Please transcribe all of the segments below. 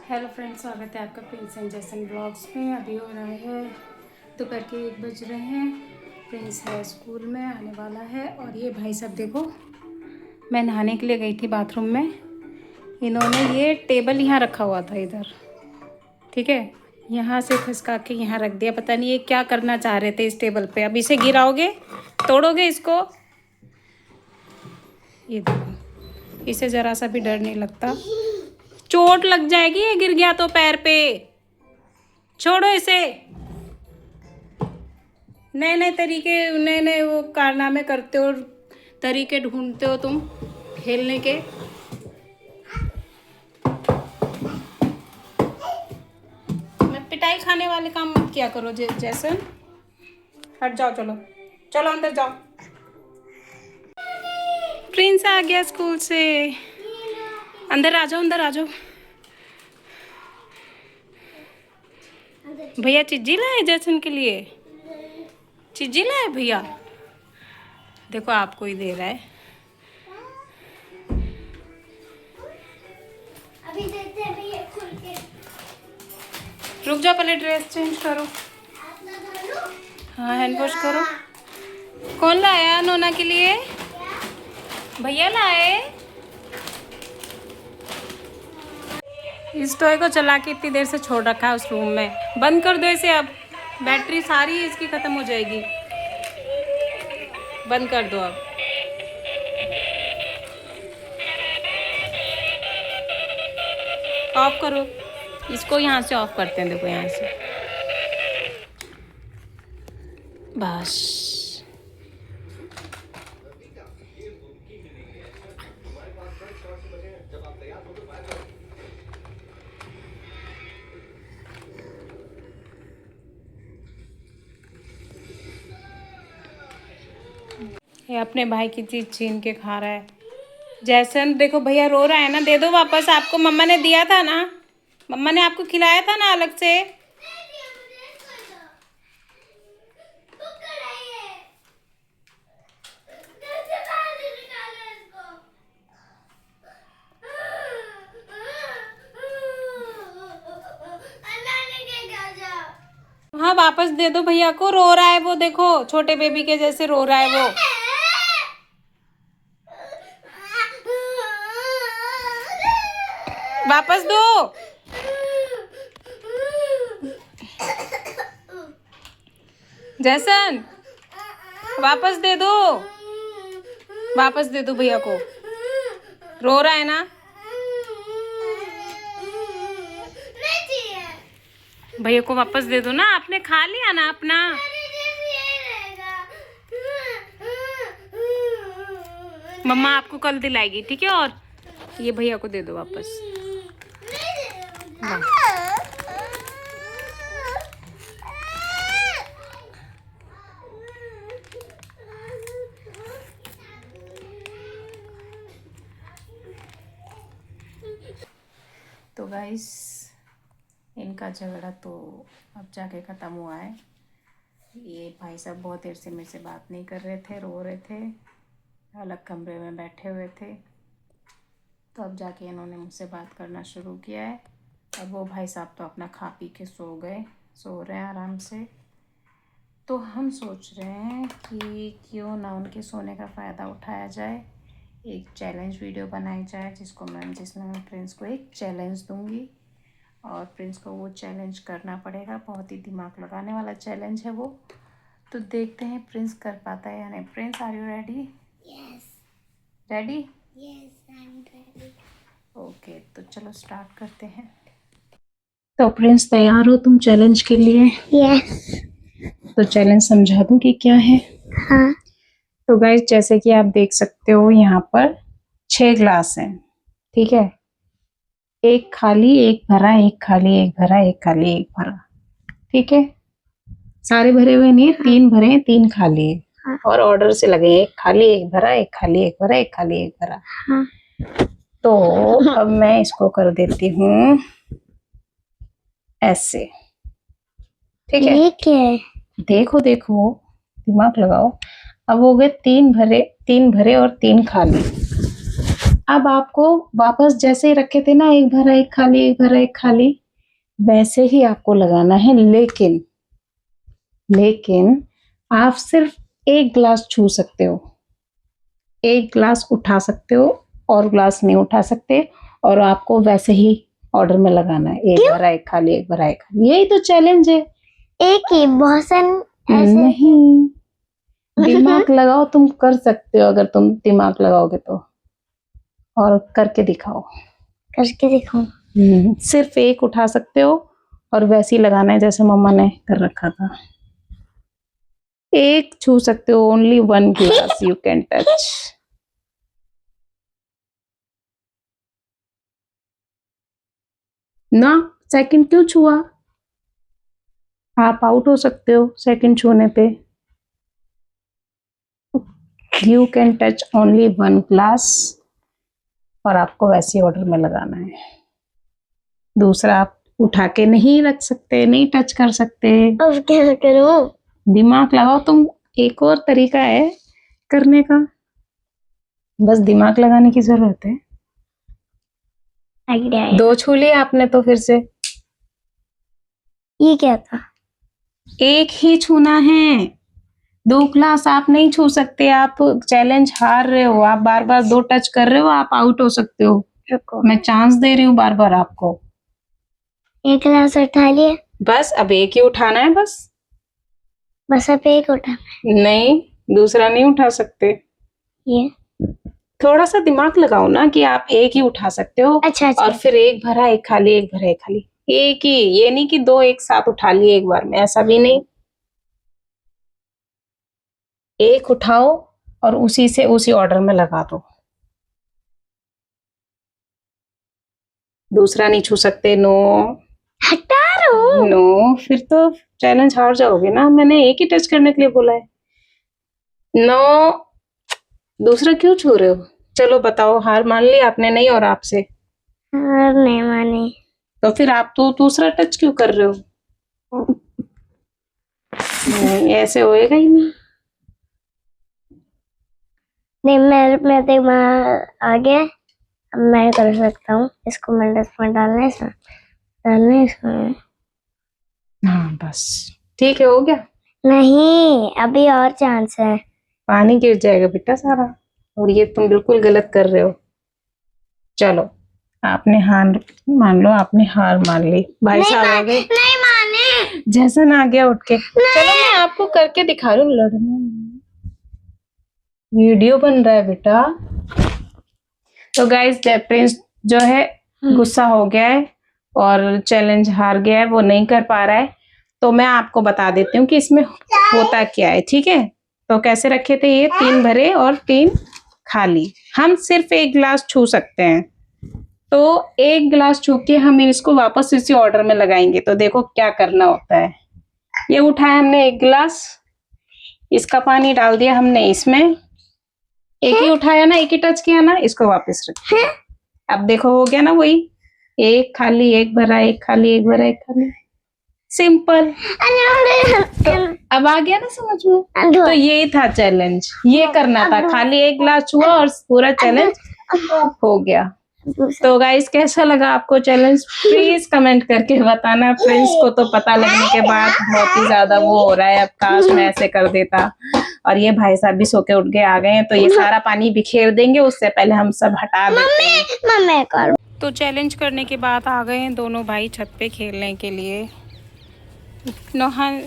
Hello friends, स्वागत है आपका प्रिंस एंड जैसन ब्लॉग्स में। अभी हो रहा है दोपहर के 1 बज रहे हैं। प्रिंस है स्कूल में, आने वाला है। और ये भाई साहब देखो, मैं नहाने के लिए गई थी बाथरूम में, इन्होंने ये टेबल यहाँ रखा हुआ था इधर, ठीक है, यहाँ से खिसका के यहाँ रख दिया। पता नहीं ये क्या करना चाह रहे थे इस टेबल पे। अब इसे गिराओगे, तोड़ोगे इसको। ये देखो, इसे ज़रा सा भी डर नहीं लगता। चोट लग जाएगी, ये गिर गया तो पैर पे। छोड़ो इसे। नए नए तरीके, नए नए वो कारनामे करते हो, तरीके ढूंढते हो तुम खेलने के। मैं पिटाई खाने वाले काम मत किया करो। जैसन हट जाओ, चलो चलो अंदर जाओ। प्रिंस आ गया स्कूल से। अंदर आ जाओ, अंदर आ जाओ। भैया चिज्जी लाए जैसन के लिए। चिज्जी लाए भैया, देखो आपको ही दे रहा है। अभी देते हैं भैया खोल के। रुक जाओ, पहले ड्रेस चेंज करो। अपना धो लो। हाँ, हैंड वॉश करो। कौन लाया नोना के लिए? भैया लाए। इस टॉय को चला के इतनी देर से छोड़ रखा है उस रूम में। बंद कर दो इसे, अब बैटरी सारी इसकी ख़त्म हो जाएगी। बंद कर दो अब। ऑफ करो इसको, यहाँ से ऑफ करते हैं। देखो यहाँ से, बस। ये अपने भाई की चीज छीन के खा रहा है। जैसन देखो, भैया रो रहा है ना, दे दो वापस। आपको मम्मा ने दिया था ना, मम्मा ने आपको खिलाया था ना अलग से। हाँ, वापस दे दो भैया को। रो रहा है वो, देखो छोटे बेबी के जैसे रो रहा है वो। वापस दो। जैसन वापस दे दो, वापस दे दो भैया को। रो रहा है ना। भैया को वापस दे दो ना, आपने खा लिया ना अपना। मम्मा आपको कल दिलाएगी, ठीक है। और ये भैया को दे दो वापस। तो गाइस, इनका झगड़ा तो अब जाके ख़त्म हुआ है। ये भाई साहब बहुत देर से मेरे से बात नहीं कर रहे थे, रो रहे थे, अलग कमरे में बैठे हुए थे। तो अब जाके इन्होंने मुझसे बात करना शुरू किया है। अब वो भाई साहब तो अपना खा पी के सो गए, सो रहे हैं आराम से। तो हम सोच रहे हैं कि क्यों ना उनके सोने का फ़ायदा उठाया जाए, एक चैलेंज वीडियो बनाई जाए जिसमें मैं प्रिंस को एक चैलेंज दूंगी और प्रिंस को वो चैलेंज करना पड़ेगा। बहुत ही दिमाग लगाने वाला चैलेंज है वो। तो देखते हैं प्रिंस कर पाता है या नहीं। Prince, are you ready? Yes. Ready? Yes, I am ready. Okay, तो चलो स्टार्ट करते हैं। तो प्रिंस, तैयार हो तुम चैलेंज के लिए? यस। तो चैलेंज समझा दूं कि क्या है। हाँ। तो गाइस, जैसे कि आप देख सकते हो, यहाँ पर 6 ग्लास हैं, ठीक है। एक खाली, एक भरा, एक खाली, एक भरा, एक खाली, एक भरा, ठीक है। सारे भरे हुए नहीं है, 3 भरे हैं, 3 खाली है। हाँ। और ऑर्डर से लगे हैं, एक खाली, एक भरा, एक खाली, एक भरा, एक खाली, एक भरा। हाँ। तो अब मैं इसको कर देती हूँ ऐसे, ठीक है। ठीक है। देखो देखो, दिमाग लगाओ। अब हो गए 3 भरे, 3 भरे और 3 खाली। अब आपको वापस जैसे ही रखे थे ना, एक भरा एक खाली, एक भरा एक खाली, वैसे ही आपको लगाना है। लेकिन लेकिन आप सिर्फ एक ग्लास छू सकते हो, एक ग्लास उठा सकते हो और ग्लास नहीं उठा सकते। और आपको वैसे ही ऑर्डर में लगाना है, एक भरा एक खाली, एक भरा एक खाली। यही तो चैलेंज है। एक ही बहुत ऐसे नहीं, दिमाग लगाओ, तुम कर सकते हो अगर तुम दिमाग लगाओगे तो। और करके दिखाओ। करके दिखाऊं? सिर्फ एक उठा सकते हो और वैसे ही लगाना है जैसे मम्मा ने कर रखा था। एक छू सकते हो, only one glass you can touch. ना, सेकंड क्यों छुआ? आप आउट हो सकते हो सेकंड छूने पे। You can touch only one glass और आपको वैसे ऑर्डर में लगाना है। दूसरा आप उठा के नहीं रख सकते, नहीं टच कर सकते। अब क्या करूं? दिमाग लगाओ तुम। एक और तरीका है करने का, बस दिमाग लगाने की जरूरत है। आइडिया है। दो छू लिए आपने तो फिर से। ये क्या था? एक ही छूना है, दो ग्लास आप नहीं छू सकते। आप चैलेंज हार रहे हो, आप बार बार दो टच कर रहे हो, आप आउट हो सकते हो। रुको, मैं चांस दे रही हूँ बार बार आपको। एक गिलास उठा लिया, बस अब एक ही उठाना है बस। बस अब एक उठा। नहीं, दूसरा नहीं उठा सकते। ये थोड़ा सा दिमाग लगाओ ना कि आप एक ही उठा सकते हो। अच्छा और फिर एक भरा एक खाली, एक भरा एक खाली। एक ही, ये नहीं कि दो एक साथ उठा लिए एक बार में, ऐसा भी नहीं। एक उठाओ और उसी से उसी ऑर्डर में लगा दो। दूसरा नहीं छू सकते। नो हटा रहा हूं। नो, फिर तो चैलेंज हार जाओगे ना। मैंने एक ही टच करने के लिए बोला है। नो, दूसरा क्यों छू रहे हो? चलो बताओ, हार मान ली आपने? नहीं और आपसे हार नहीं मानी। तो फिर आप तो दूसरा टच क्यों कर रहे हो? नहीं, ऐसे होएगा ही नहीं। नहीं, मैं दिमाग आ गया। अब मैं कर सकता हूँ। इसको मैं इसमें डालना है इसमें। हाँ बस ठीक है, हो गया। नहीं, अभी और चांस है। पानी गिर जाएगा बेटा सारा, और ये तुम बिल्कुल गलत कर रहे हो। चलो, आपने हार मान लो, आपने हार मान ली। भाई साहब आ गए। नहीं माने। जैसन आ गया उठ के। चलो मैं आपको करके दिखा रही हूँ। लड़ना वीडियो बन रहा है बेटा। तो गाइस, प्रिंस जो है गुस्सा हो गया है और चैलेंज हार गया है, वो नहीं कर पा रहा है। तो मैं आपको बता देती हूँ कि इसमें होता क्या है, ठीक है? तो कैसे रखे थे ये, 3 भरे और 3 खाली। हम सिर्फ एक गिलास छू सकते हैं, तो एक गिलास छू के हम इसको वापस इसी ऑर्डर में लगाएंगे। तो देखो क्या करना होता है। ये उठाया हमने एक गिलास, इसका पानी डाल दिया हमने इसमें। एक ही उठाया ना, एक ही टच किया ना, इसको वापस रख। अब देखो हो गया ना वही, एक खाली एक भरा, एक खाली एक भरा, एक खाली। सिंपल। तो अब आ गया ना समझ में? तो यही था चैलेंज, ये करना था। खाली एक गिलास छुआ और पूरा चैलेंज हो गया। तो गाइस, कैसा लगा आपको चैलेंज? प्लीज कमेंट करके बताना। फ्रेंड्स को तो पता लगने के बाद बहुत ही ज्यादा वो हो रहा है, अब काश मैं ऐसे कर देता। और ये भाई साहब भी सो के उठ के आ गए हैं, तो ये सारा पानी बिखेर देंगे, उससे पहले हम सब हटा देते हैं। तो चैलेंज करने के बाद आ गए हैं दोनों भाई छत पे खेलने के लिए। नोहान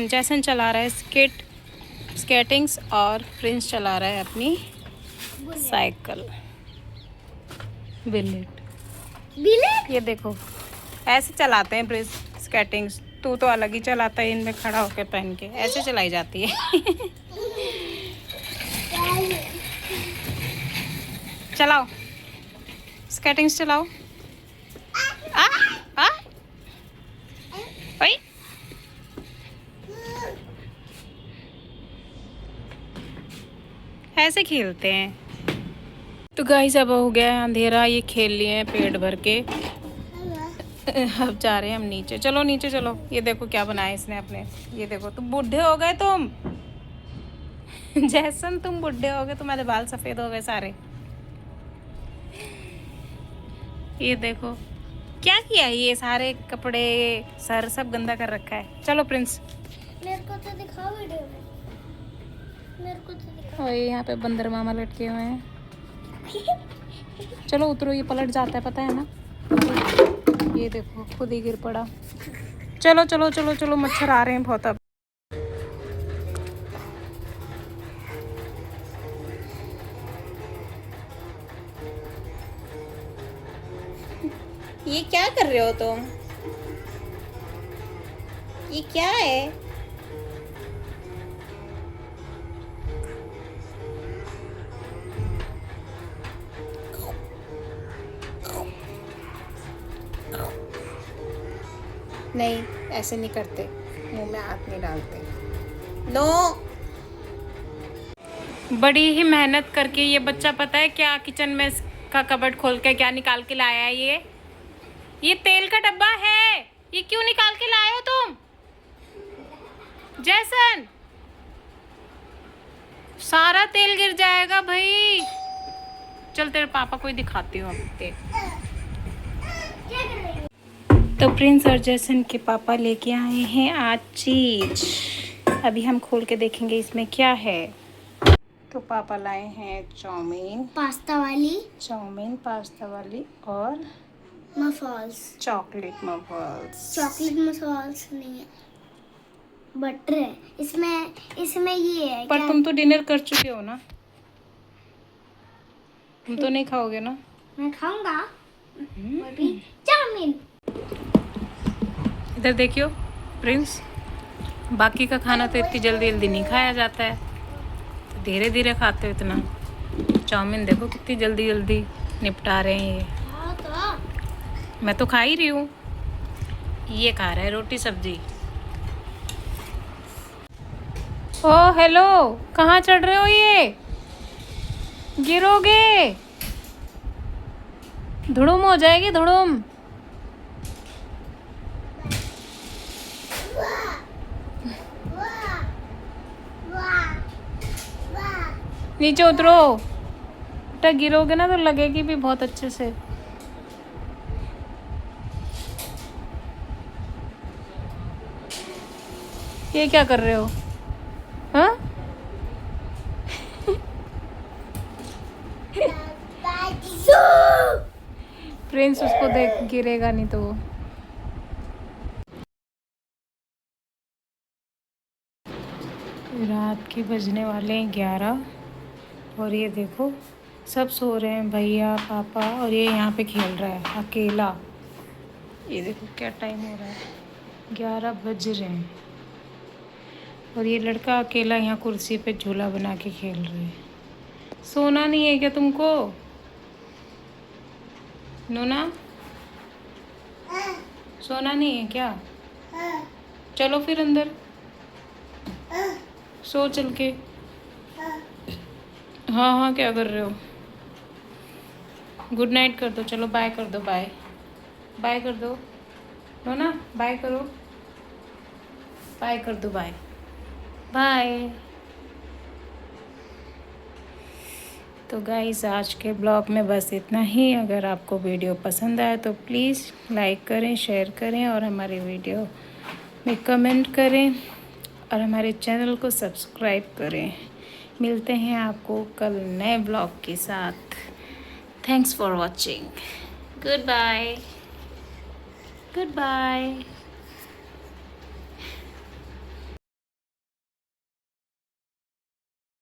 जैसन चला रहा है स्केटिंग्स और प्रिंस चला रहा है अपनी साइकिल बिलेट। ये देखो ऐसे चलाते हैं प्रिंस स्केटिंग्स। तू तो अलग ही चलाता है, इनमें खड़ा होकर पहन के ऐसे चलाई जाती है। चलाओ स्केटिंग्स चलाओ। आ आ ओए, ऐसे खेलते हैं। तो गाइस, अब हो गया है अंधेरा, ये खेल लिए हैं पेट भर के। अब जा रहे हैं हम नीचे। चलो नीचे चलो। ये देखो क्या बनाया इसने अपने। ये देखो, तुम बूढ़े हो गए तुम। जैसन तुम बूढ़े हो गए, तुम्हारे बाल सफेद हो गए सारे। ये देखो क्या किया है, ये सारे कपड़े सर सब गंदा कर रखा है। चलो प्रिंस, मेरे को तो दिखाओ वीडियो में, मेरे को तो दिखाओ। और यहाँ पे बंदर मामा लटके हुए हैं। चलो उतरो, ये पलट जाता है पता है ना। ये देखो खुद ही गिर पड़ा। चलो चलो चलो चलो, मच्छर आ रहे हैं बहुत अब। ये क्या कर रहे हो तुम? ये क्या है? नहीं, ऐसे नहीं करते, मुंह में हाथ नहीं डालते। नो। बड़ी ही मेहनत करके ये बच्चा पता है क्या किचन में का कबर्ड खोल के क्या निकाल के लाया है। ये तेल का डब्बा है। ये क्यों निकाल के लाए हो तुम जैसन? सारा तेल गिर जाएगा भाई। चल तेरे पापा को ही दिखाती हूँ अब तेल। तो प्रिंस और जैसन के पापा लेके आए हैं आज चीज। अभी हम खोल के देखेंगे इसमें क्या है। तो पापा लाए हैं चाउमीन पास्ता वाली और मफल्स, चॉकलेट मफल्स। चॉकलेट मफल्स नहीं है, बटर है इसमें ये है। पर तुम तो डिनर कर चुके हो ना, तुम तो नहीं खाओगे ना। मैं खाऊंगा अभी चाउमीन। इधर देखियो प्रिंस, बाकी का खाना तो इतनी जल्दी जल्दी नहीं खाया जाता है, तो धीरे धीरे खाते हो इतना। चाउमीन देखो कितनी जल्दी जल्दी निपटा रहे हैं ये। हाँ तो मैं तो खा ही रही हूँ, ये खा रहा है रोटी सब्जी। ओ हेलो, कहाँ चढ़ रहे हो? ये गिरोगे, धुड़ुम हो जाएगी धुड़ुम। नीचे उतरो बेटा, गिरोगे ना तो लगेगी भी बहुत अच्छे से। ये क्या कर रहे हो? हाँ प्रिंस, उसको देख गिरेगा नहीं तो वो। रात के बजने वाले हैं 11 और ये देखो सब सो रहे हैं, भैया पापा, और ये यहाँ पे खेल रहा है अकेला। ये देखो क्या टाइम हो रहा है, 11 बज रहे हैं और ये लड़का अकेला यहाँ कुर्सी पे झूला बना के खेल रहे है। सोना नहीं है क्या तुमको नोना? सोना नहीं है क्या? चलो फिर अंदर सो चल के। हाँ हाँ, क्या कर रहे हो? गुड नाइट कर दो, चलो बाय कर दो, बाय बाय कर दो नोना, बाय करो, बाय कर दो, बाय बाय। तो गाइस आज के ब्लॉग में बस इतना ही। अगर आपको वीडियो पसंद आए तो प्लीज़ लाइक करें, शेयर करें और हमारे वीडियो में कमेंट करें और हमारे चैनल को सब्सक्राइब करें। मिलते हैं आपको कल नए ब्लॉग के साथ। Thanks for watching. Goodbye, good bye.